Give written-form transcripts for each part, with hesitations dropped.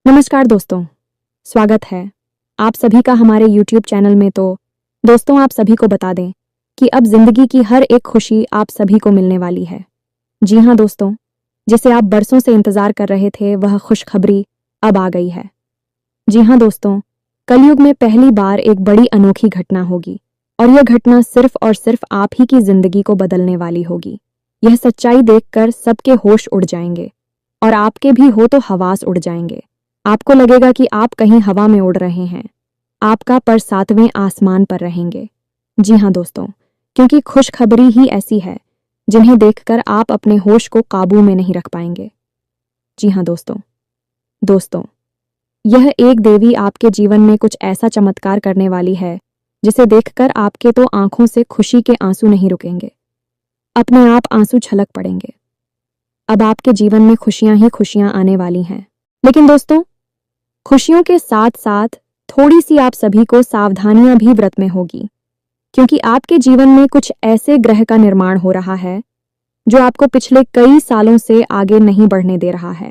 नमस्कार दोस्तों, स्वागत है आप सभी का हमारे YouTube चैनल में। तो दोस्तों, आप सभी को बता दें कि अब जिंदगी की हर एक खुशी आप सभी को मिलने वाली है। जी हाँ दोस्तों, जिसे आप बरसों से इंतजार कर रहे थे, वह खुशखबरी अब आ गई है। जी हाँ दोस्तों, कलयुग में पहली बार एक बड़ी अनोखी घटना होगी और यह घटना सिर्फ और सिर्फ आप ही की जिंदगी को बदलने वाली होगी। यह सच्चाई देखकर सबके होश उड़ जाएंगे और आपके भी हो तो हवास उड़ जाएंगे। आपको लगेगा कि आप कहीं हवा में उड़ रहे हैं, आपका पर सातवें आसमान पर रहेंगे। जी हाँ दोस्तों, क्योंकि खुशखबरी ही ऐसी है जिन्हें देखकर आप अपने होश को काबू में नहीं रख पाएंगे। जी हाँ दोस्तों, यह एक देवी आपके जीवन में कुछ ऐसा चमत्कार करने वाली है जिसे देखकर आपके तो आंखों से खुशी के आंसू नहीं रुकेंगे, अपने आप आंसू छलक पड़ेंगे। अब आपके जीवन में खुशियां ही खुशियां आने वाली हैं। लेकिन दोस्तों, खुशियों के साथ साथ थोड़ी सी आप सभी को सावधानियां भी व्रत में होगी, क्योंकि आपके जीवन में कुछ ऐसे ग्रह का निर्माण हो रहा है जो आपको पिछले कई सालों से आगे नहीं बढ़ने दे रहा है।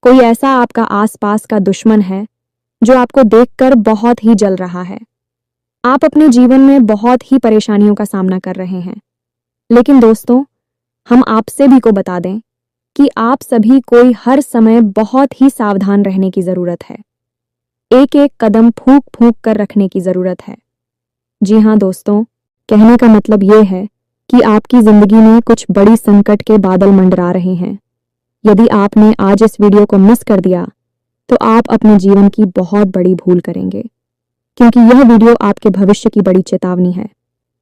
कोई ऐसा आपका आसपास का दुश्मन है जो आपको देखकर बहुत ही जल रहा है। आप अपने जीवन में बहुत ही परेशानियों का सामना कर रहे हैं। लेकिन दोस्तों, हम आपसे भी को बता दें कि आप सभी को हर समय बहुत ही सावधान रहने की जरूरत है। एक एक कदम फूंक फूंक कर रखने की जरूरत है। जी हाँ दोस्तों, कहने का मतलब ये है कि आपकी जिंदगी में कुछ बड़ी संकट के बादल मंडरा रहे हैं। यदि आपने आज इस वीडियो को मिस कर दिया तो आप अपने जीवन की बहुत बड़ी भूल करेंगे, क्योंकि यह वीडियो आपके भविष्य की बड़ी चेतावनी है।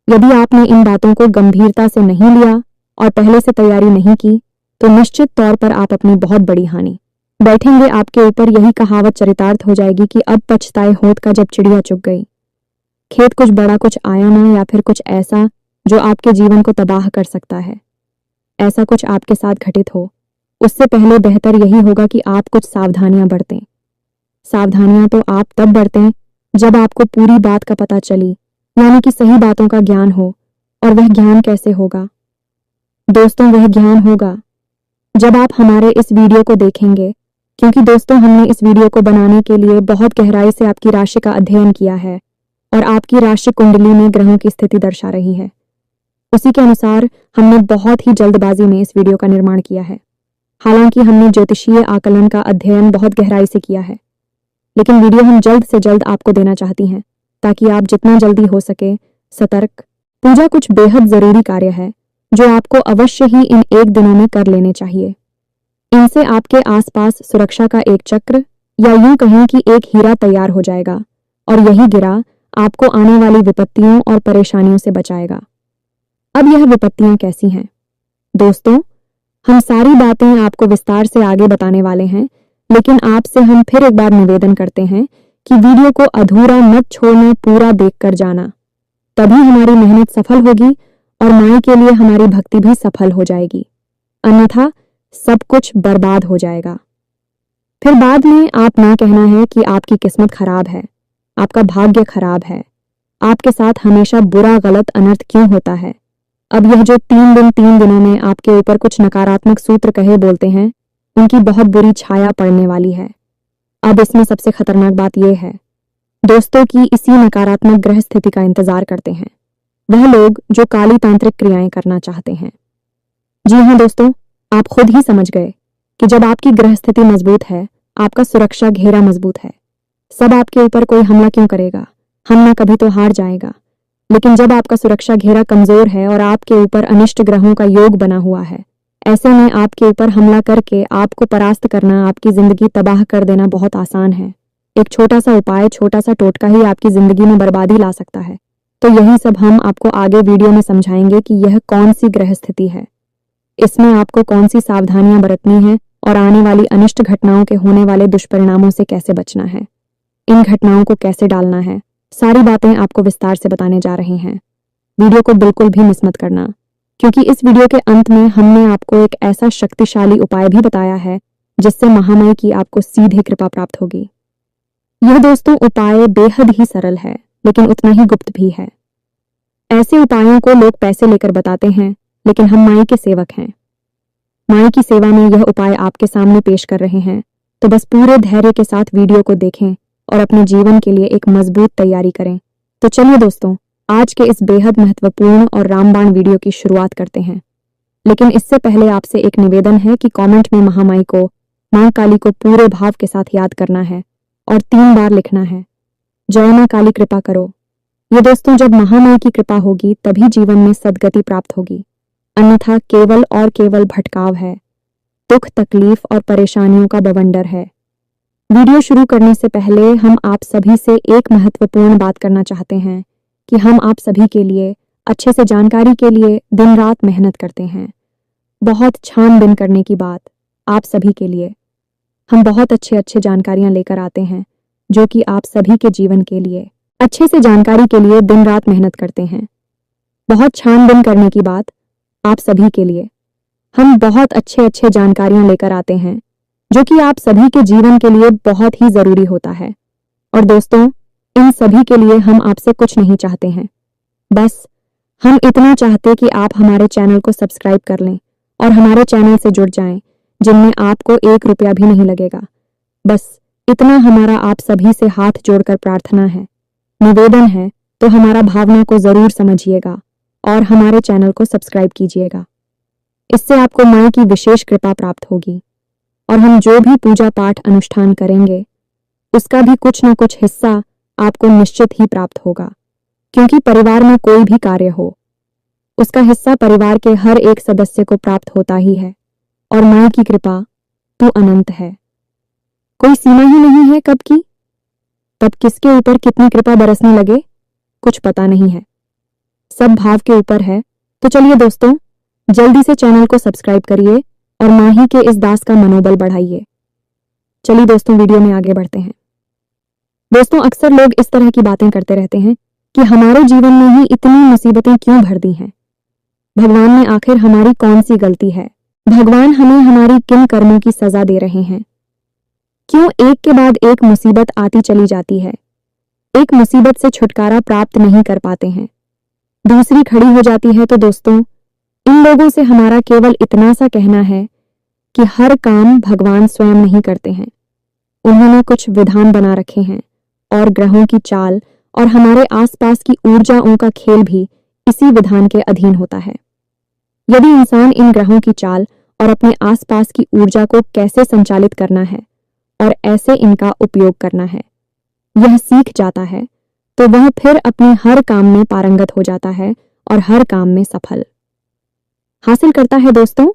यदि आपने इन बातों को गंभीरता से नहीं लिया और पहले से तैयारी नहीं की तो निश्चित तौर पर आप अपनी बहुत बड़ी हानि बैठेंगे। आपके ऊपर यही कहावत चरितार्थ हो जाएगी कि अब पछताए होत का जब चिड़िया चुग गई। खेत कुछ बड़ा कुछ आया ना, या फिर कुछ ऐसा जो आपके जीवन को तबाह कर सकता है। ऐसा कुछ आपके साथ घटित हो उससे पहले बेहतर यही होगा कि आप कुछ सावधानियां बरतें। सावधानियां तो आप तब बरतें जब आपको पूरी बात का पता चली, यानी कि सही बातों का ज्ञान हो। और वह ज्ञान कैसे होगा दोस्तों? वह ज्ञान होगा जब आप हमारे इस वीडियो को देखेंगे, क्योंकि दोस्तों हमने इस वीडियो को बनाने के लिए बहुत गहराई से आपकी राशि का अध्ययन किया है और आपकी राशि कुंडली में ग्रहों की स्थिति दर्शा रही है। उसी के अनुसार हमने बहुत ही जल्दबाजी में इस वीडियो का निर्माण किया है। हालांकि हमने ज्योतिषीय आकलन का अध्ययन बहुत गहराई से किया है, लेकिन वीडियो हम जल्द से जल्द आपको देना चाहती हैं ताकि आप जितना जल्दी हो सके सतर्क। पूजा कुछ बेहद जरूरी कार्य है जो आपको अवश्य ही इन एक दिनों में कर लेने चाहिए। इनसे आपके आसपास सुरक्षा का एक चक्र, या यूं कहें कि एक हीरा तैयार हो जाएगा और यही गिरा आपको आने वाली विपत्तियों और परेशानियों से बचाएगा। अब यह विपत्तियां कैसी हैं दोस्तों? हम सारी बातें आपको विस्तार से आगे बताने वाले हैं, लेकिन आपसे हम फिर एक बार निवेदन करते हैं कि वीडियो को अधूरा मत छोड़ना, पूरा देखकर जाना। तभी हमारी मेहनत सफल होगी और माई के लिए हमारी भक्ति भी सफल हो जाएगी, अन्यथा सब कुछ बर्बाद हो जाएगा। फिर बाद में आप ना कहना है कि आपकी किस्मत खराब है, आपका भाग्य खराब है, आपके साथ हमेशा बुरा गलत अनर्थ क्यों होता है। अब यह जो 3 दिनों में आपके ऊपर कुछ नकारात्मक सूत्र कहे बोलते हैं, उनकी बहुत बुरी छाया पड़ने वाली है। अब इसमें सबसे खतरनाक बात यह है दोस्तों कि इसी नकारात्मक ग्रह स्थिति का इंतजार करते हैं वह लोग जो काली तांत्रिक क्रियाएं करना चाहते हैं। जी हाँ दोस्तों, आप खुद ही समझ गए कि जब आपकी ग्रह स्थिति मजबूत है, आपका सुरक्षा घेरा मजबूत है, सब आपके ऊपर कोई हमला क्यों करेगा? हमला कभी तो हार जाएगा। लेकिन जब आपका सुरक्षा घेरा कमजोर है और आपके ऊपर अनिष्ट ग्रहों का योग बना हुआ है, ऐसे में आपके ऊपर हमला करके आपको परास्त करना, आपकी जिंदगी तबाह कर देना बहुत आसान है। एक छोटा सा उपाय, छोटा सा टोटका ही आपकी जिंदगी में बर्बादी ला सकता है। तो यही सब हम आपको आगे वीडियो में समझाएंगे कि यह कौन सी ग्रह स्थिति है, इसमें आपको कौन सी सावधानियां बरतनी है और आने वाली अनिष्ट घटनाओं के होने वाले दुष्परिणामों से कैसे बचना है, इन घटनाओं को कैसे डालना है। सारी बातें आपको विस्तार से बताने जा रहे हैं। वीडियो को बिल्कुल भी मिस मत करना, क्योंकि इस वीडियो के अंत में हमने आपको एक ऐसा शक्तिशाली उपाय भी बताया है जिससे महामाई की आपको सीधे कृपा प्राप्त होगी। यह दोस्तों उपाय बेहद ही सरल है, लेकिन उतना ही गुप्त भी है। ऐसे उपायों को लोग पैसे लेकर बताते हैं, लेकिन हम माई के सेवक हैं। माई की सेवा में यह उपाय आपके सामने पेश कर रहे हैं तो बस पूरे धैर्य के साथ वीडियो को देखें और अपने जीवन के लिए एक मजबूत तैयारी करें। तो चलिए दोस्तों, आज के इस बेहद महत्वपूर्ण और रामबाण वीडियो की शुरुआत करते हैं। लेकिन इससे पहले आपसे एक निवेदन है कि कमेंट में महामाई को, मां काली को पूरे भाव के साथ याद करना है और 3 बार लिखना है, जय मां काली कृपा करो। ये दोस्तों, जब महामाई की कृपा होगी तभी जीवन में सद्गति प्राप्त होगी, अन्यथा केवल और केवल भटकाव है, दुख, तकलीफ और परेशानियों का बवंडर है। वीडियो शुरू करने से पहले हम आप सभी से एक महत्वपूर्ण बात करना चाहते हैं कि हम आप सभी के लिए अच्छे से जानकारी के लिए दिन रात मेहनत करते हैं। बहुत छानबीन करने की बात आप सभी के लिए हम बहुत अच्छे जानकारियां लेकर आते हैं, जो कि आप सभी के जीवन के लिए अच्छे से जानकारी के लिए दिन रात मेहनत करते हैं। बहुत छानबीन करने की बात आप सभी के लिए हम बहुत अच्छे जानकारियां लेकर आते हैं, जो कि आप सभी के जीवन के लिए बहुत ही जरूरी होता है। और दोस्तों, इन सभी के लिए हम आपसे कुछ नहीं चाहते हैं, बस हम इतना चाहते कि आप हमारे चैनल को सब्सक्राइब कर लें और हमारे चैनल से जुड़ जाएं, जिनमें आपको 1 रुपया भी नहीं लगेगा। बस इतना हमारा आप सभी से हाथ जोड़कर प्रार्थना है, निवेदन है। तो हमारा भावना को जरूर समझिएगा और हमारे चैनल को सब्सक्राइब कीजिएगा। इससे आपको मां की विशेष कृपा प्राप्त होगी और हम जो भी पूजा पाठ अनुष्ठान करेंगे उसका भी कुछ न कुछ हिस्सा आपको निश्चित ही प्राप्त होगा, क्योंकि परिवार में कोई भी कार्य हो उसका हिस्सा परिवार के हर एक सदस्य को प्राप्त होता ही है। और मां की कृपा तो अनंत है, कोई सीमा ही नहीं है कब की, तब किसके ऊपर कितनी कृपा बरसने लगे कुछ पता नहीं है, सब भाव के ऊपर है। तो चलिए दोस्तों, जल्दी से चैनल को सब्सक्राइब करिए और माही के इस दास का मनोबल बढ़ाइए। चलिए दोस्तों, वीडियो में आगे बढ़ते हैं। दोस्तों, अक्सर लोग इस तरह की बातें करते रहते हैं कि हमारे जीवन में ही इतनी मुसीबतें क्यों भर दी हैं, भगवान ने आखिर हमारी कौन सी गलती है, भगवान हमें हमारी किन कर्मों की सजा दे रहे हैं, क्यों एक के बाद एक मुसीबत आती चली जाती है, एक मुसीबत से छुटकारा प्राप्त नहीं कर पाते हैं, दूसरी खड़ी हो जाती है। तो दोस्तों, इन लोगों से हमारा केवल इतना सा कहना है कि हर काम भगवान स्वयं नहीं करते हैं, उन्होंने कुछ विधान बना रखे हैं और ग्रहों की चाल और हमारे आसपास की ऊर्जाओं का खेल भी इसी विधान के अधीन होता है। यदि इंसान इन ग्रहों की चाल और अपने आसपास की ऊर्जा को कैसे संचालित करना है और ऐसे इनका उपयोग करना है यह सीख जाता है, तो वह फिर अपने हर काम में पारंगत हो जाता है और हर काम में सफल हासिल करता है। दोस्तों,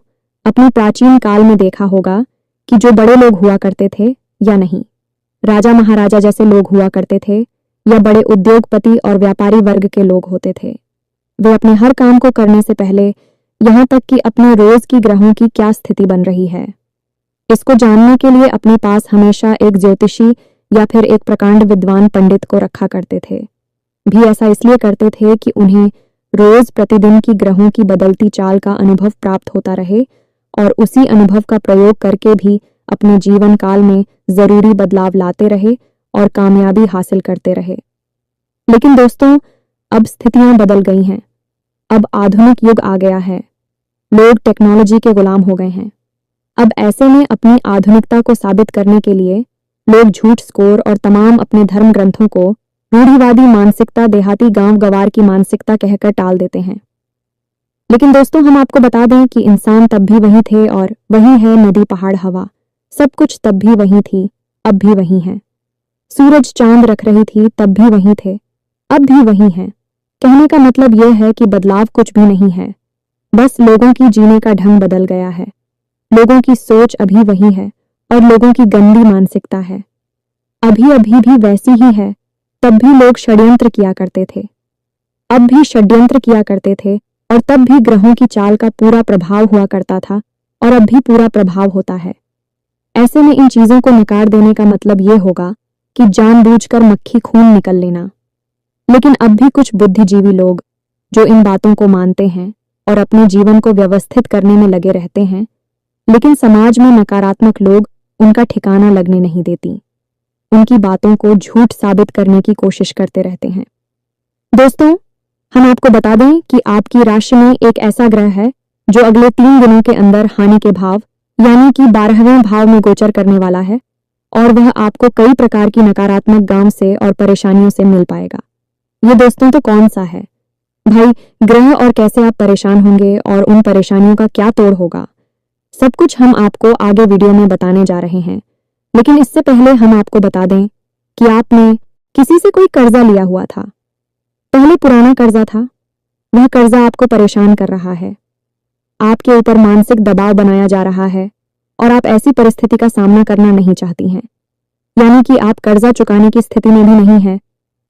अपने प्राचीन काल में देखा होगा कि जो बड़े लोग हुआ करते थे या नहीं, राजा महाराजा जैसे लोग हुआ करते थे या बड़े उद्योगपति और व्यापारी वर्ग के लोग होते थे, वे अपने हर काम को करने से पहले यहाँ तक कि अपने रोज की ग्रहों की क्या स्थिति बन रही है इसको जानने के लिए अपने पास हमेशा एक ज्योतिषी या फिर एक प्रकांड विद्वान पंडित को रखा करते थे। भी ऐसा इसलिए करते थे कि उन्हें रोज प्रतिदिन की ग्रहों की बदलती चाल का अनुभव प्राप्त होता रहे और उसी अनुभव का प्रयोग करके भी अपने जीवन काल में जरूरी बदलाव लाते रहे और कामयाबी हासिल करते रहे। लेकिन दोस्तों, अब स्थितियां बदल गई हैं, अब आधुनिक युग आ गया है, लोग टेक्नोलॉजी के गुलाम हो गए हैं। अब ऐसे में अपनी आधुनिकता को साबित करने के लिए लोग झूठ, स्कोर और तमाम अपने धर्म ग्रंथों को रूढ़िवादी मानसिकता, देहाती गांव गवार की मानसिकता कहकर टाल देते हैं। लेकिन दोस्तों, हम आपको बता दें कि इंसान तब भी वही थे और वही है, नदी पहाड़ हवा सब कुछ तब भी वही थी, अब भी वही है। सूरज चांद रख रही थी तब भी वही थे, अब भी वही है। कहने का मतलब यह है कि बदलाव कुछ भी नहीं है, बस लोगों की जीने का ढंग बदल गया है, लोगों की सोच अभी वही है और लोगों की गंदी मानसिकता है अभी अभी भी वैसी ही है। तब भी लोग षड्यंत्र किया करते थे, अब भी षड्यंत्र किया करते थे और तब भी ग्रहों की चाल का पूरा प्रभाव हुआ करता था और अब भी पूरा प्रभाव होता है। ऐसे में इन चीजों को नकार देने का मतलब ये होगा कि जानबूझकर मक्खी खून निकल लेना। लेकिन अब भी कुछ बुद्धिजीवी लोग जो इन बातों को मानते हैं और अपने जीवन को व्यवस्थित करने में लगे रहते हैं, लेकिन समाज में नकारात्मक लोग उनका ठिकाना लगने नहीं देती, उनकी बातों को झूठ साबित करने की कोशिश करते रहते हैं। दोस्तों, हम आपको बता दें कि आपकी राशि में एक ऐसा ग्रह है जो अगले 3 दिनों के अंदर हानि के भाव यानी कि 12वें भाव में गोचर करने वाला है और वह आपको कई प्रकार की नकारात्मक गांव से और परेशानियों से मिल पाएगा। ये दोस्तों तो कौन सा है भाई, ग्रह और कैसे आप परेशान होंगे और उन परेशानियों का क्या तोड़ होगा, सब कुछ हम आपको आगे वीडियो में बताने जा रहे हैं। लेकिन इससे पहले हम आपको बता दें कि आपने किसी से कोई कर्जा लिया हुआ था, पहले पुराना कर्जा था, वह कर्जा आपको परेशान कर रहा है, आपके ऊपर मानसिक दबाव बनाया जा रहा है और आप ऐसी परिस्थिति का सामना करना नहीं चाहती हैं। यानी कि आप कर्जा चुकाने की स्थिति में भी नहीं हैं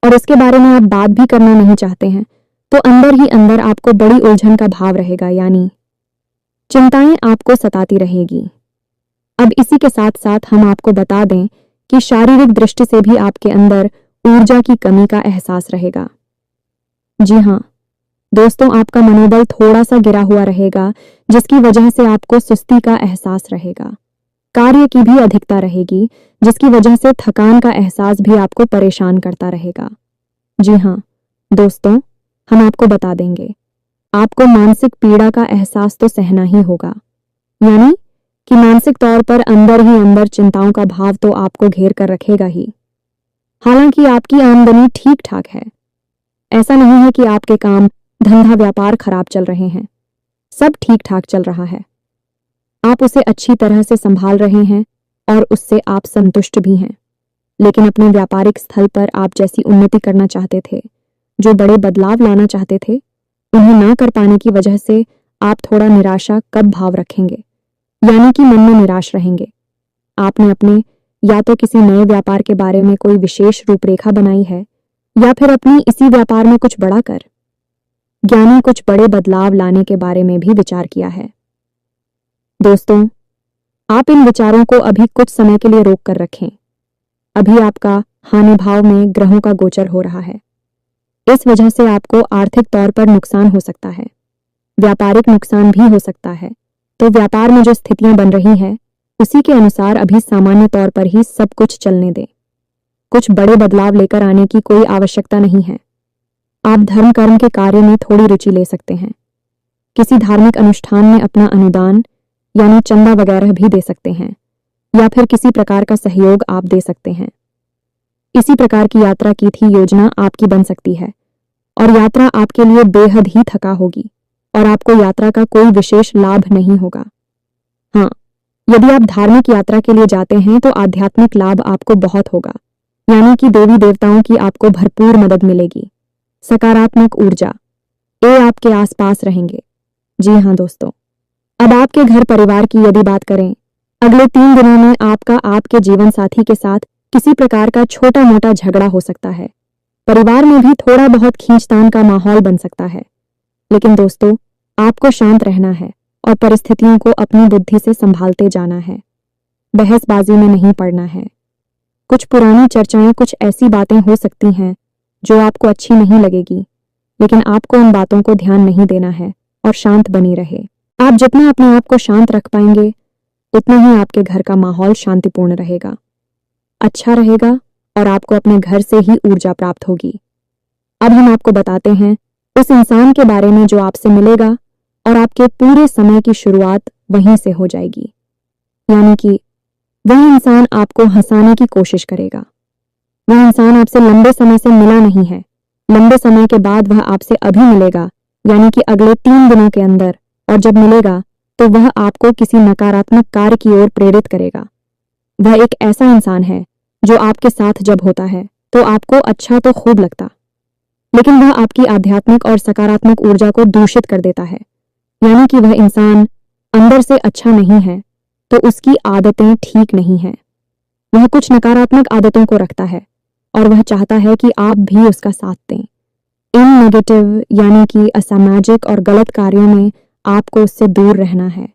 और इसके बारे में आप बात भी करना नहीं चाहते हैं, तो अंदर ही अंदर आपको बड़ी उलझन का भाव रहेगा, यानी चिंताएं आपको सताती रहेगी। अब इसी के साथ साथ हम आपको बता दें कि शारीरिक दृष्टि से भी आपके अंदर ऊर्जा की कमी का एहसास रहेगा। जी हाँ दोस्तों, आपका मनोबल थोड़ा सा गिरा हुआ रहेगा, जिसकी वजह से आपको सुस्ती का एहसास रहेगा। कार्य की भी अधिकता रहेगी, जिसकी वजह से थकान का एहसास भी आपको परेशान करता रहेगा। जी हाँ दोस्तों, हम आपको बता देंगे, आपको मानसिक पीड़ा का एहसास तो सहना ही होगा, यानी कि मानसिक तौर पर अंदर ही अंदर चिंताओं का भाव तो आपको घेर कर रखेगा ही। हालांकि आपकी आमदनी ठीक ठाक है, ऐसा नहीं है कि आपके काम धंधा व्यापार खराब चल रहे हैं, सब ठीक ठाक चल रहा है। आप उसे अच्छी तरह से संभाल रहे हैं और उससे आप संतुष्ट भी हैं। लेकिन अपने व्यापारिक स्थल पर आप जैसी उन्नति करना चाहते थे, जो बड़े बदलाव लाना चाहते थे, उन्हें ना कर पाने की वजह से आप थोड़ा निराशा कब भाव रखेंगे, यानी कि मन में निराश रहेंगे। आपने अपने या तो किसी नए व्यापार के बारे में कोई विशेष रूपरेखा बनाई है, या फिर अपनी इसी व्यापार में कुछ बड़ा कर, यानी कुछ बड़े बदलाव लाने के बारे में भी विचार किया है। दोस्तों, आप इन विचारों को अभी कुछ समय के लिए रोक कर रखें। अभी आपका हानि भाव में ग्रहों का गोचर हो रहा है, इस वजह से आपको आर्थिक तौर पर नुकसान हो सकता है, व्यापारिक नुकसान भी हो सकता है। तो व्यापार में जो स्थितियां बन रही हैं, उसी के अनुसार अभी सामान्य तौर पर ही सब कुछ चलने दें। कुछ बड़े बदलाव लेकर आने की कोई आवश्यकता नहीं है। आप धर्म कर्म के कार्य में थोड़ी रुचि ले सकते हैं, किसी धार्मिक अनुष्ठान में अपना अनुदान यानी चंदा वगैरह भी दे सकते हैं, या फिर किसी प्रकार का सहयोग आप दे सकते हैं। इसी प्रकार की यात्रा की थी योजना आपकी बन सकती है, और यात्रा आपके लिए बेहद ही थका होगी और आपको यात्रा का कोई विशेष लाभ नहीं होगा। हाँ, यदि आप धार्मिक यात्रा के लिए जाते हैं तो आध्यात्मिक लाभ आपको बहुत होगा, यानी कि देवी देवताओं की आपको भरपूर मदद मिलेगी। सकारात्मक ऊर्जा ये आपके आसपास रहेंगे। जी हाँ दोस्तों, अब आपके घर परिवार की यदि बात करें, अगले 3 दिनों में आपका आपके जीवन साथी के साथ किसी प्रकार का छोटा मोटा झगड़ा हो सकता है। परिवार में भी थोड़ा बहुत खींचतान का माहौल बन सकता है। लेकिन दोस्तों, आपको शांत रहना है और परिस्थितियों को अपनी बुद्धि से संभालते जाना है, बहसबाजी में नहीं पड़ना है। कुछ पुरानी चर्चाएं, कुछ ऐसी बातें हो सकती हैं जो आपको अच्छी नहीं लगेगी, लेकिन आपको उन बातों को ध्यान नहीं देना है और शांत बनी रहे। आप जितना अपने आप को शांत रख पाएंगे, उतना ही आपके घर का माहौल शांतिपूर्ण रहेगा, अच्छा रहेगा और आपको अपने घर से ही ऊर्जा प्राप्त होगी। अब हम आपको बताते हैं उस इंसान के बारे में जो आपसे मिलेगा और आपके पूरे समय की शुरुआत वहीं से हो जाएगी। यानी कि वह इंसान आपको हंसाने की कोशिश करेगा। वह इंसान आपसे लंबे समय से मिला नहीं है, लंबे समय के बाद वह आपसे अभी मिलेगा, यानी कि अगले 3 दिनों के अंदर, और जब मिलेगा तो वह आपको किसी नकारात्मक कार्य की ओर प्रेरित करेगा। वह एक ऐसा इंसान है जो आपके साथ जब होता है तो आपको अच्छा तो खूब लगता, लेकिन वह आपकी आध्यात्मिक और सकारात्मक ऊर्जा को दूषित कर देता है। यानी कि वह इंसान अंदर से अच्छा नहीं है, तो उसकी आदतें ठीक नहीं हैं। वह कुछ नकारात्मक आदतों को रखता है और वह चाहता है कि आप भी उसका साथ दें। इन नेगेटिव यानी कि असामाजिक और गलत कार्यों में आपको उससे दूर रहना है।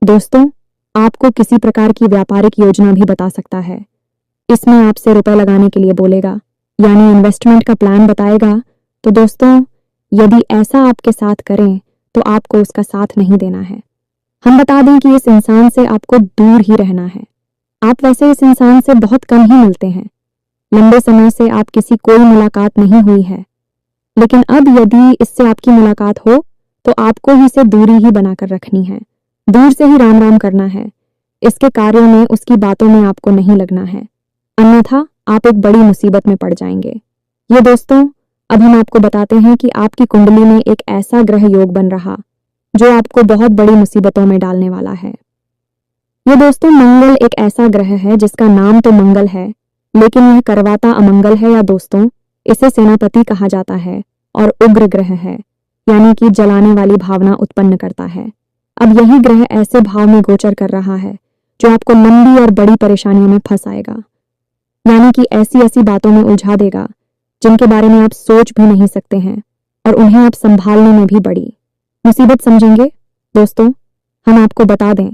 दोस्तों, आपको किसी प्रकार की व्यापारिक योजना भी बता सकता है। इसमें आपसे रुपए लगाने के लिए बोलेगा, यानी इन्वेस्टमेंट का प्लान बताएगा। तो दोस्तों, यदि ऐसा आपके साथ करें तो आपको उसका साथ नहीं देना है। हम बता दें कि इस इंसान से आपको दूर ही रहना है। आप वैसे इस इंसान से बहुत कम ही मिलते हैं, लंबे समय से आप किसी कोई मुलाकात नहीं हुई है, लेकिन अब यदि इससे आपकी मुलाकात हो तो आपको ही से दूरी ही बनाकर रखनी है, दूर से ही राम राम करना है, इसके कार्यों में, उसकी बातों में आपको नहीं लगना है, अन्यथा आप एक बड़ी मुसीबत में पड़ जाएंगे। ये दोस्तों, अब हम आपको बताते हैं कि आपकी कुंडली में एक ऐसा ग्रह योग बन रहा जो आपको बहुत बड़ी मुसीबतों में डालने वाला है। ये दोस्तों, मंगल एक ऐसा ग्रह है जिसका नाम तो मंगल है, लेकिन यह करवाता अमंगल है, या दोस्तों इसे सेनापति कहा जाता है और उग्र ग्रह है, यानी कि जलाने वाली भावना उत्पन्न करता है। अब यही ग्रह ऐसे भाव में गोचर कर रहा है जो आपको लंबी और बड़ी परेशानियों में फंसाएगा, यानी कि ऐसी ऐसी बातों में उलझा देगा जिनके बारे में आप सोच भी नहीं सकते हैं, और उन्हें आप संभालने में भी बड़ी मुसीबत समझेंगे। दोस्तों, हम आपको बता दें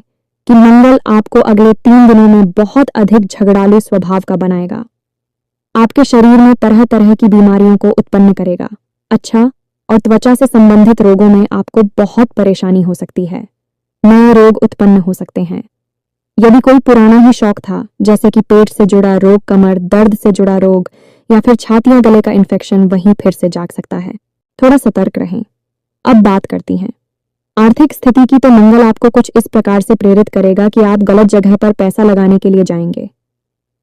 कि मंगल आपको अगले 3 दिनों में बहुत अधिक झगड़ालू स्वभाव का बनाएगा, आपके शरीर में तरह तरह की बीमारियों को उत्पन्न करेगा। अच्छा, और त्वचा से संबंधित रोगों में आपको बहुत परेशानी हो सकती है, नए रोग उत्पन्न हो सकते हैं। यदि कोई पुराना ही शौक था, जैसे कि पेट से जुड़ा रोग, कमर दर्द से जुड़ा रोग, या फिर छातियां गले का इन्फेक्शन, वहीं फिर से जाग सकता है। थोड़ा सतर्क रहें। अब बात करती हैं आर्थिक स्थिति की। तो मंगल आपको कुछ इस प्रकार से प्रेरित करेगा कि आप गलत जगह पर पैसा लगाने के लिए जाएंगे,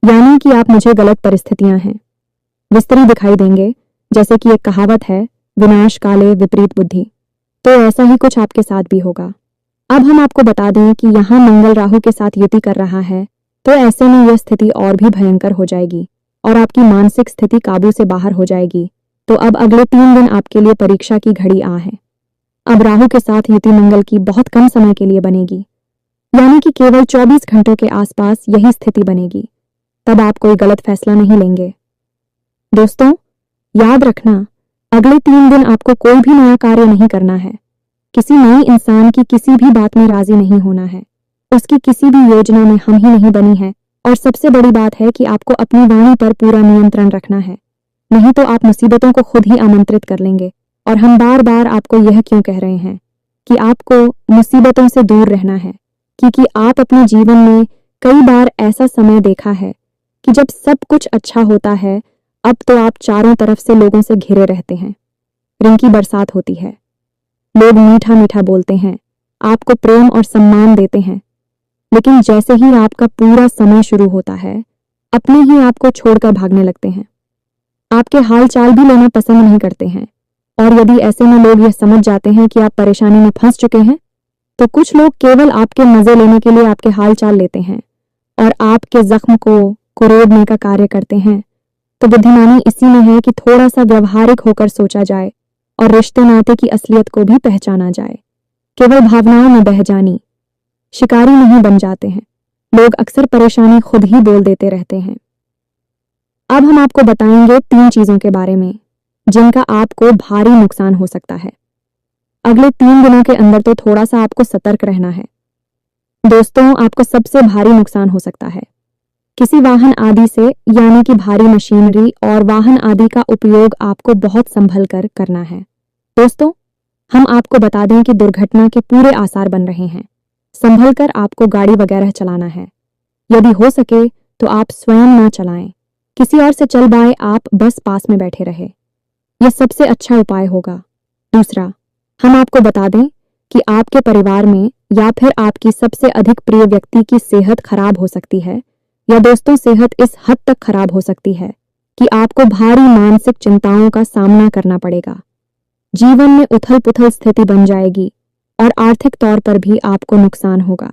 यानी कि आप मुझे गलत परिस्थितियां हैं विस्तरी दिखाई देंगे। जैसे कि एक कहावत है, विनाश काले विपरीत बुद्धि, तो ऐसा ही कुछ आपके साथ भी होगा। अब हम आपको बता दें कि यहाँ मंगल राहु के साथ युति कर रहा है, तो ऐसे में यह स्थिति और भी भयंकर हो जाएगी और आपकी मानसिक स्थिति काबू से बाहर हो जाएगी। तो अब अगले 3 दिन आपके लिए परीक्षा की घड़ी आ है। अब राहु के साथ युति मंगल की बहुत कम समय के लिए बनेगी, यानी कि केवल 24 घंटों के आसपास यही स्थिति बनेगी। तब आप कोई गलत फैसला नहीं लेंगे। दोस्तों, याद रखना, अगले 3 दिन आपको कोई भी नया कार्य नहीं करना है, किसी नए इंसान की किसी भी बात में राजी नहीं होना है, उसकी किसी भी योजना में हम ही नहीं बनी है, और सबसे बड़ी बात है कि आपको अपनी वाणी पर पूरा नियंत्रण रखना है, नहीं तो आप मुसीबतों को खुद ही आमंत्रित कर लेंगे। और हम बार बार आपको यह क्यों कह रहे हैं कि आपको मुसीबतों से दूर रहना है, क्योंकि आप अपने जीवन में कई बार ऐसा समय देखा है कि जब सब कुछ अच्छा होता है, अब तो आप चारों तरफ से लोगों से घिरे रहते हैं, रिंकी बरसात होती है, लोग मीठा मीठा बोलते हैं, आपको प्रेम और सम्मान देते हैं, लेकिन जैसे ही आपका पूरा समय शुरू होता है, अपने ही आपको छोड़कर भागने लगते हैं, आपके हाल चाल भी लेना पसंद नहीं करते हैं। और यदि ऐसे में लोग यह समझ जाते हैं कि आप परेशानी में फंस चुके हैं, तो कुछ लोग केवल आपके मजे लेने के लिए आपके हाल चाल लेते हैं और आपके जख्म को कुरेदने का कार्य करते हैं। तो बुद्धिमानी इसी में है कि थोड़ा सा व्यवहारिक होकर सोचा जाए और रिश्ते नाते की असलियत को भी पहचाना जाए। केवल भावनाओं में बह जानी, शिकारी नहीं बन जाते हैं। लोग अक्सर परेशानी खुद ही बोल देते रहते हैं। अब हम आपको बताएंगे 3 चीजों के बारे में जिनका आपको भारी नुकसान हो सकता है। अगले 3 दिनों के अंदर तो थोड़ा सा आपको सतर्क रहना है। दोस्तों, आपको सबसे भारी नुकसान हो सकता है किसी वाहन आदि से, यानी कि भारी मशीनरी और वाहन आदि का उपयोग आपको बहुत संभल कर करना है। दोस्तों, हम आपको बता दें कि दुर्घटना के पूरे आसार बन रहे हैं। संभल कर आपको गाड़ी वगैरह चलाना है। यदि हो सके तो आप स्वयं ना चलाएं, किसी और से चलवाएं, आप बस पास में बैठे रहे, यह सबसे अच्छा उपाय होगा। दूसरा, हम आपको बता दें कि आपके परिवार में या फिर आपकी सबसे अधिक प्रिय व्यक्ति की सेहत खराब हो सकती है, या दोस्तों सेहत इस हद तक खराब हो सकती है कि आपको भारी मानसिक चिंताओं का सामना करना पड़ेगा। जीवन में उथल पुथल स्थिति बन जाएगी और आर्थिक तौर पर भी आपको नुकसान होगा,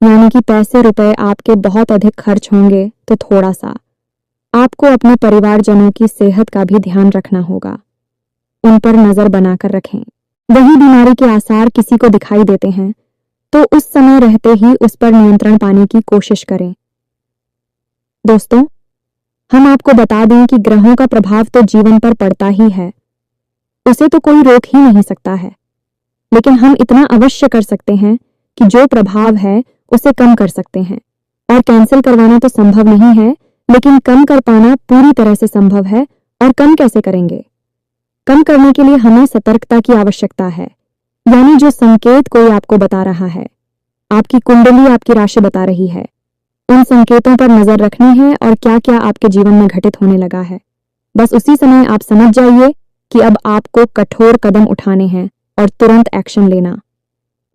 यानी कि पैसे रुपए आपके बहुत अधिक खर्च होंगे। तो थोड़ा सा आपको अपने परिवारजनों की सेहत का भी ध्यान रखना होगा, उन पर नजर बनाकर रखें। वही बीमारी के आसार किसी को दिखाई देते हैं तो उस समय रहते ही उस पर नियंत्रण पाने की कोशिश करें। दोस्तों, हम आपको बता दें कि ग्रहों का प्रभाव तो जीवन पर पड़ता ही है, उसे तो कोई रोक ही नहीं सकता है, लेकिन हम इतना अवश्य कर सकते हैं कि जो प्रभाव है उसे कम कर सकते हैं। और कैंसिल करवाना तो संभव नहीं है, लेकिन कम कर पाना पूरी तरह से संभव है। और कम कैसे करेंगे? कम करने के लिए हमें सतर्कता की आवश्यकता है, यानी जो संकेत कोई आपको बता रहा है, आपकी कुंडली आपकी राशि बता रही है, उन संकेतों पर नजर रखनी है और क्या क्या आपके जीवन में घटित होने लगा है। बस उसी समय आप समझ जाइए कि अब आपको कठोर कदम उठाने हैं और तुरंत एक्शन लेना।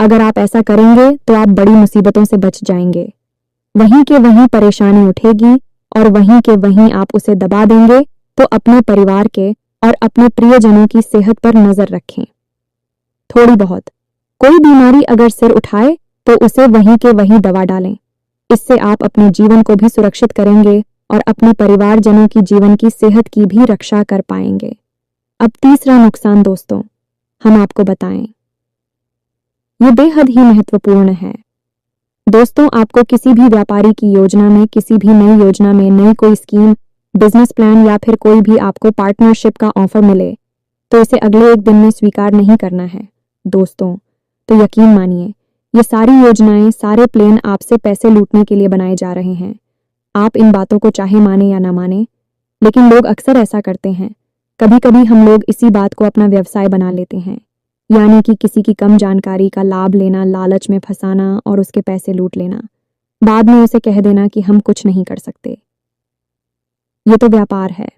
अगर आप ऐसा करेंगे तो आप बड़ी मुसीबतों से बच जाएंगे। वहीं के वहीं परेशानी उठेगी और वहीं के वहीं आप उसे दबा देंगे। तो अपने परिवार के और अपने प्रियजनों की सेहत पर नजर रखें। थोड़ी बहुत कोई बीमारी अगर सिर उठाए तो उसे वहीं के वहीं दवा डालें। इससे आप अपने जीवन को भी सुरक्षित करेंगे और अपने परिवारजनों की जीवन की सेहत की भी रक्षा कर पाएंगे। अब तीसरा नुकसान दोस्तों हम आपको बताएं। ये बेहद ही महत्वपूर्ण है। दोस्तों, आपको किसी भी व्यापारी की योजना में, किसी भी नई योजना में, नई कोई स्कीम, बिजनेस प्लान या फिर कोई भी आपको पार्टनरशिप का ऑफर मिले तो इसे अगले एक दिन में स्वीकार नहीं करना है दोस्तों। तो यकीन मानिए, ये सारी योजनाएं, सारे प्लान आपसे पैसे लूटने के लिए बनाए जा रहे हैं। आप इन बातों को चाहे माने या ना माने, लेकिन लोग अक्सर ऐसा करते हैं। कभी कभी हम लोग इसी बात को अपना व्यवसाय बना लेते हैं, यानी कि किसी की कम जानकारी का लाभ लेना, लालच में फंसाना और उसके पैसे लूट लेना। बाद में उसे कह देना कि हम कुछ नहीं कर सकते। ये तो व्यापार है।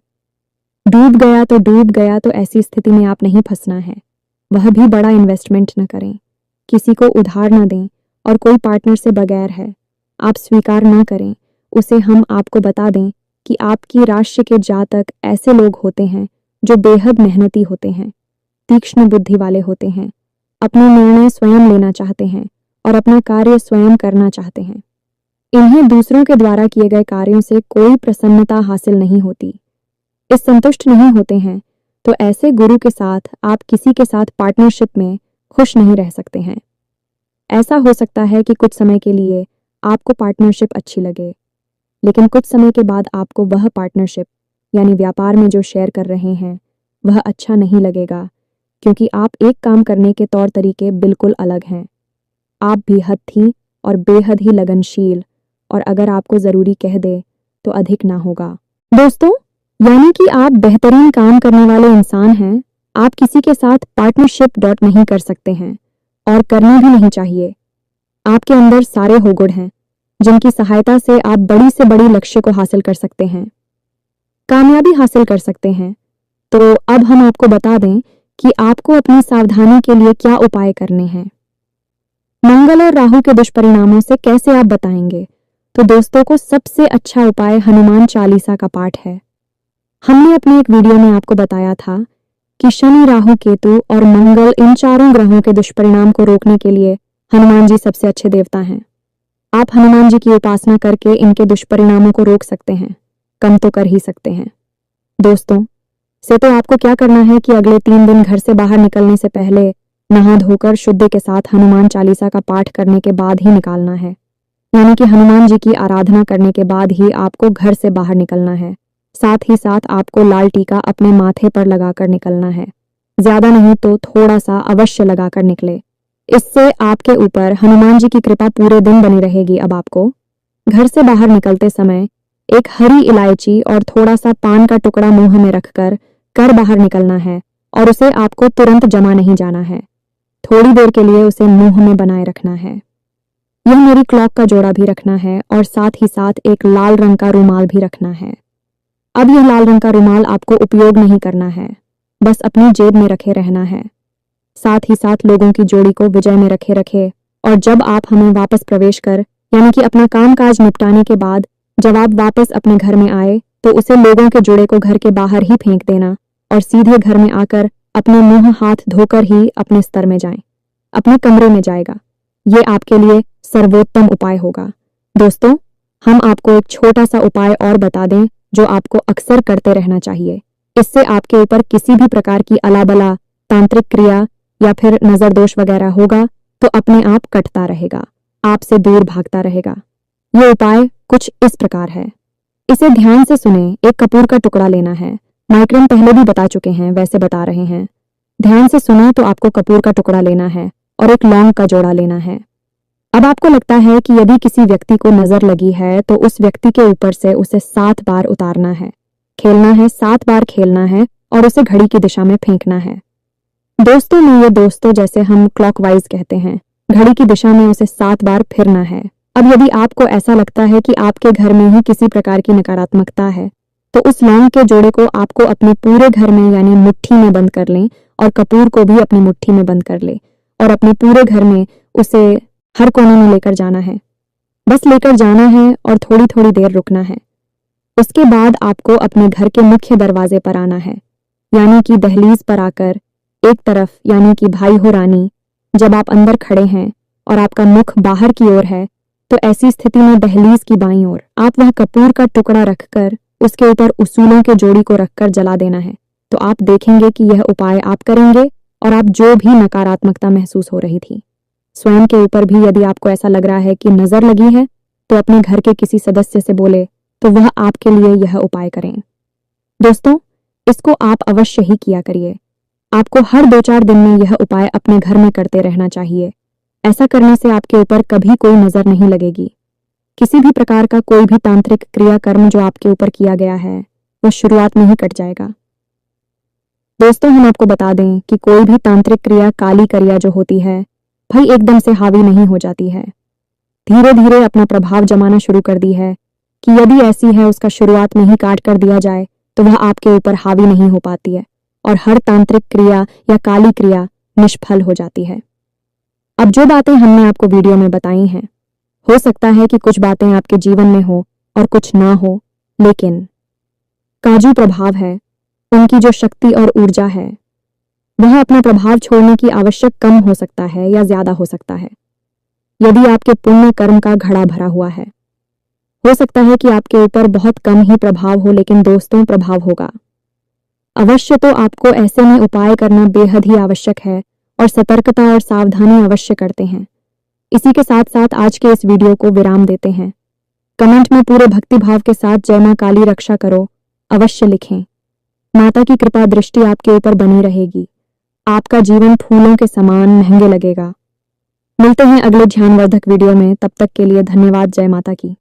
डूब गया तो डूब गया, तो ऐसी स्थिति में आप नहीं फंसना है। वह भी बड़ा इन्वेस्टमेंट न करें, किसी को उधार न दें और कोई पार्टनर से बगैर है आप स्वीकार न करें उसे। हम आपको बता दें कि आपकी राशि के जातक ऐसे लोग होते हैं जो बेहद मेहनती होते हैं, तीक्ष्ण बुद्धि वाले होते हैं, अपने निर्णय स्वयं लेना चाहते हैं और अपना कार्य स्वयं करना चाहते हैं। इन्हें दूसरों के द्वारा किए गए कार्यों से कोई प्रसन्नता हासिल नहीं होती। इस संतुष्ट नहीं होते हैं, तो ऐसे गुरु के साथ आप किसी के साथ पार्टनरशिप में खुश नहीं रह सकते हैं। ऐसा हो सकता है कि कुछ समय के लिए आपको पार्टनरशिप अच्छी लगे, लेकिन कुछ समय के बाद आपको वह पार्टनरशिप यानी व्यापार में जो शेयर कर रहे हैं वह अच्छा नहीं लगेगा, क्योंकि आप एक काम करने के तौर तरीके बिल्कुल अलग हैं। आप भी हत्थी और बेहद ही लगनशील, और अगर आपको ज़रूरी कह दे तो अधिक ना होगा दोस्तों। यानी कि आप बेहतरीन काम करने वाले इंसान हैं। आप किसी के साथ पार्टनरशिप डॉट नहीं कर सकते हैं और करना भी नहीं चाहिए। आपके अंदर सारे होगुण हैं जिनकी सहायता से आप बड़ी से बड़ी लक्ष्य को हासिल कर सकते हैं, कामयाबी हासिल कर सकते हैं। तो अब हम आपको बता दें कि आपको अपनी सावधानी के लिए क्या उपाय करने हैं। मंगल और राहु के दुष्परिणामों से कैसे आप बताएंगे? तो दोस्तों को सबसे अच्छा उपाय हनुमान चालीसा का पाठ है। हमने अपनी एक वीडियो में आपको बताया था कि शनि, राहु, केतु और मंगल, इन चारों ग्रहों के दुष्परिणाम को रोकने के लिए हनुमान जी सबसे अच्छे देवता हैं। आप हनुमान जी की उपासना करके इनके दुष्परिणामों को रोक सकते हैं, कम तो कर ही सकते हैं। दोस्तों से तो आपको क्या करना है कि अगले 3 दिन घर से बाहर निकलने से पहले नहा धोकर शुद्धि के साथ हनुमान चालीसा का पाठ करने के बाद ही निकालना है। यानी कि हनुमान जी की आराधना करने के बाद ही आपको घर से बाहर निकलना है। साथ ही साथ आपको लाल टीका अपने माथे पर लगाकर निकलना है। ज्यादा नहीं तो थोड़ा सा अवश्य लगाकर निकले। इससे आपके ऊपर हनुमान जी की कृपा पूरे दिन बनी रहेगी। अब आपको घर से बाहर निकलते समय एक हरी इलायची और थोड़ा सा पान का टुकड़ा मुंह में रखकर कर बाहर निकलना है और उसे आपको तुरंत जमा नहीं जाना है। थोड़ी देर के लिए उसे मुंह में बनाए रखना है। यह मेरी क्लॉक का जोड़ा भी रखना है और साथ ही साथ एक लाल रंग का रुमाल भी रखना है। अब यह लाल रंग का रुमाल आपको उपयोग नहीं करना है, बस अपनी जेब में रखे रहना है। साथ ही साथ लोगों की जोड़ी को विजय में रखे रखे और जब आप हमें वापस प्रवेश कर यानी कि अपना कामकाज निपटाने के बाद जब आप वापस अपने घर में आए तो उसे लोगों के जोड़े को घर के बाहर ही फेंक देना और सीधे घर में आकर अपने मुंह हाथ धोकर ही अपने स्तर में जाएं, अपने कमरे में जाएगा। ये आपके लिए सर्वोत्तम उपाय होगा। दोस्तों हम आपको एक छोटा सा उपाय और बता दें जो आपको अक्सर करते रहना चाहिए। इससे आपके ऊपर किसी भी प्रकार की अलाबला, तांत्रिक क्रिया या फिर नजर दोष वगैरह होगा तो अपने आप कटता रहेगा, आपसे दूर भागता रहेगा। ये उपाय कुछ इस प्रकार है। इसे ध्यान से सुने। एक कपूर का टुकड़ा लेना है। माइक्रोन पहले भी बता चुके हैं, वैसे बता रहे हैं। ध्यान से सुना तो आपको कपूर का टुकड़ा लेना है और एक लौंग का जोड़ा लेना है। अब आपको लगता है कि यदि किसी व्यक्ति को नजर लगी है तो उस व्यक्ति के ऊपर से उसे 7 बार उतारना है, खेलना है, 7 बार खेलना है और उसे घड़ी की दिशा में फेंकना है। दोस्तों में ये दोस्तों जैसे हम क्लॉकवाइज कहते हैं, घड़ी की दिशा में उसे 7 बार फिरना है। अब यदि आपको ऐसा लगता है कि आपके घर में ही किसी प्रकार की नकारात्मकता है तो उस लौंग के जोड़े को आपको अपने पूरे घर में यानी मुट्ठी में बंद कर लें और कपूर को भी अपनी मुट्ठी में बंद कर ले और अपने पूरे घर में उसे हर कोने में लेकर जाना है। बस लेकर जाना है और थोड़ी थोड़ी देर रुकना है। उसके बाद आपको अपने घर के मुख्य दरवाजे पर आना है, यानी कि दहलीज पर आकर एक तरफ, यानी कि भाई हो रानी, जब आप अंदर खड़े हैं और आपका मुख बाहर की ओर है, तो ऐसी स्थिति में दहलीज की बाईं ओर आप वह कपूर का टुकड़ा रखकर उसके ऊपर उसूलों के जोड़ी को रखकर जला देना है। तो आप देखेंगे कि यह उपाय आप करेंगे और आप जो भी नकारात्मकता महसूस हो रही थी, स्वयं के ऊपर भी यदि आपको ऐसा लग रहा है कि नजर लगी है, तो अपने घर के किसी सदस्य से बोले तो वह आपके लिए यह उपाय करें। दोस्तों, इसको आप अवश्य ही किया करिए। आपको हर 2-4 दिन में यह उपाय अपने घर में करते रहना चाहिए। ऐसा करने से आपके ऊपर कभी कोई नजर नहीं लगेगी। किसी भी प्रकार का कोई भी तांत्रिक क्रियाकर्म जो आपके ऊपर किया गया है, वह शुरुआत में ही कट जाएगा। दोस्तों, हम आपको बता दें कि कोई भी तांत्रिक क्रिया, काली क्रिया जो होती है, भाई एकदम से हावी नहीं हो जाती है। धीरे धीरे अपना प्रभाव जमाना शुरू कर दी है कि यदि ऐसी है उसका शुरुआत में ही काट कर दिया जाए तो वह आपके ऊपर हावी नहीं हो पाती है और हर तांत्रिक क्रिया या काली क्रिया निष्फल हो जाती है। अब जो बातें हमने आपको वीडियो में बताई हैं, हो सकता है कि कुछ बातें आपके जीवन में हो और कुछ ना हो, लेकिन काजू प्रभाव है, उनकी जो शक्ति और ऊर्जा है, वह अपना प्रभाव छोड़ने की आवश्यक कम हो सकता है या ज्यादा हो सकता है। यदि आपके पुण्य कर्म का घड़ा भरा हुआ है, हो सकता है कि आपके ऊपर बहुत कम ही प्रभाव हो, लेकिन दोस्तों प्रभाव होगा अवश्य। तो आपको ऐसे में उपाय करना बेहद ही आवश्यक है और सतर्कता और सावधानी अवश्य करते हैं। इसी के साथ साथ आज के इस वीडियो को विराम देते हैं। कमेंट में पूरे भक्तिभाव के साथ जय मां काली रक्षा करो अवश्य लिखें। माता की कृपा दृष्टि आपके ऊपर बनी रहेगी। आपका जीवन फूलों के समान महंगे लगेगा। मिलते हैं अगले ध्यानवर्धक वीडियो में, तब तक के लिए धन्यवाद। जय माता की।